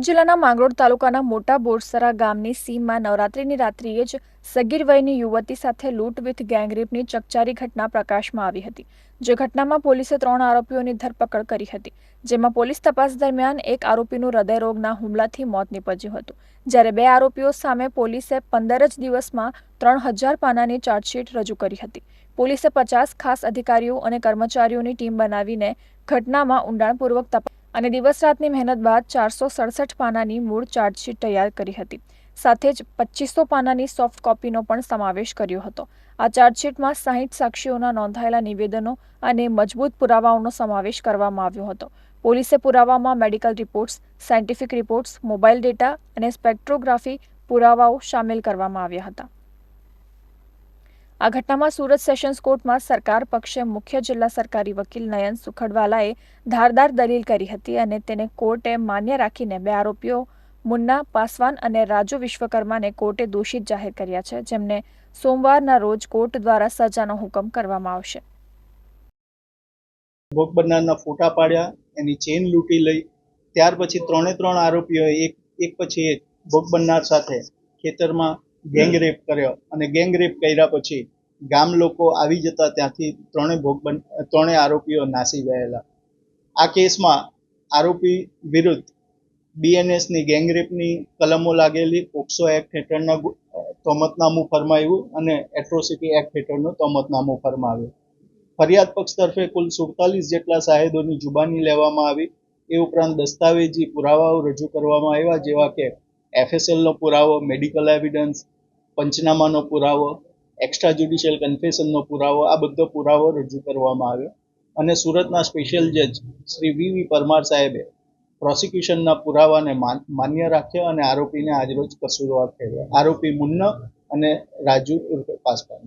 જિલ્લાના માંગરોળ તાલુકાના મોટા બોરસરા ગામની સીમમાં નવરાત્રિની રાત્રિએ જ સગીર વયની યુવતી સાથે લૂંટ વિથ ગેંગરેપની ચકચારી ઘટના પ્રકાશમાં આવી હતી. જે ઘટનામાં પોલીસે 3 આરોપીઓની ધરપકડ કરી હતી, જેમાં પોલીસ તપાસ દરમિયાન એક આરોપીનું હૃદયરોગના હુમલાથી મોત નીપજ્યું હતું, જ્યારે 2 આરોપીઓ સામે પોલીસે 15 જ દિવસમાં 3000 પાનાની ચાર્જશીટ રજૂ કરી હતી. પોલીસે 50 ખાસ અધિકારીઓ અને કર્મચારીઓની ટીમ બનાવીને ઘટનામાં ઊંડાણપૂર્વક તપાસ અને દિવસ રાતની મહેનત બાદ 467 પાનાની મૂળ ચાર્જશીટ તૈયાર કરી હતી. સાથે જ 2500 પાનાની સોફ્ટ કોપીનો પણ સમાવેશ કર્યો હતો. આ ચાર્જશીટમાં 60 સાક્ષીઓના નોંધાયેલા નિવેદનો અને મજબૂત પુરાવાઓનો સમાવેશ કરવામાં આવ્યો હતો. પોલીસે પુરાવામાં medical reports, scientific reports, mobile data અને સ્પેક્ટ્રોગ્રાફી પુરાવાઓ સામેલ કરવામાં આવ્યા હતા. આ ઘટનામાં સુરત સેશન્સ કોર્ટમાં સરકાર પક્ષે મુખ્ય જિલ્લા સરકારી વકીલ નયન સુખડવાલાએ ધારદાર દલીલ કરી હતી અને તેને કોર્ટે માન્ય રાખીને 2 આરોપીઓ મુન્ના પાસવાન અને રાજુ વિશ્વકર્માને કોર્ટે દોષિત જાહેર કર્યા છે, જેમને સોમવારના રોજ કોર્ટ દ્વારા સજાનો હુકમ કરવામાં આવશે. ભોગ બનનારના ફોટા પાડ્યા, એની ચેન લૂંટી લઈ, ત્યાર પછી 3 આરોપીઓએ એક પછી એક ભોગ બનનાર સાથે ખેતરમાં ગેંગરેપ કર્યો અને ગેંગરેપ કર્યા પછી ગામ લોકો આવી જતા ત્યાંથી 3 આરોપીઓ નાસી ગયેલા. આ કેસમાં આરોપી વિરુદ્ધ બીએનએસની ગેંગરેપની કલમો લાગેલી, પોક્સો એક્ટ હેઠળના તોમતનામું ફરમાવ્યું અને એટ્રોસિટી એક્ટ હેઠળનું તોમતનામું ફરમાવ્યું. ફરિયાદ પક્ષ તરફે કુલ 47 જેટલા શાહેદોની જુબાની લેવામાં આવી. એ ઉપરાંત દસ્તાવેજી પુરાવાઓ રજૂ કરવામાં આવ્યા, જેવા કે એફએસએલનો પુરાવો, મેડિકલ એવિડન્સ, પંચનામાનો પુરાવો, એક્સ્ટ્રા જ્યુડિશિયલ કન્ફેશનનો પુરાવો, આ બધો પુરાવો રજૂ કરવામાં આવ્યો અને સુરતના સ્પેશિયલ જજ શ્રી વી પરમાર સાહેબે પ્રોસિક્યુશનના પુરાવાને માન્ય રાખ્યા અને આરોપીને આજરોજ કસૂરવાર ઠેરવ્યા. આરોપી મુન્ના અને રાજુ ઉર્ફે પાસવાન.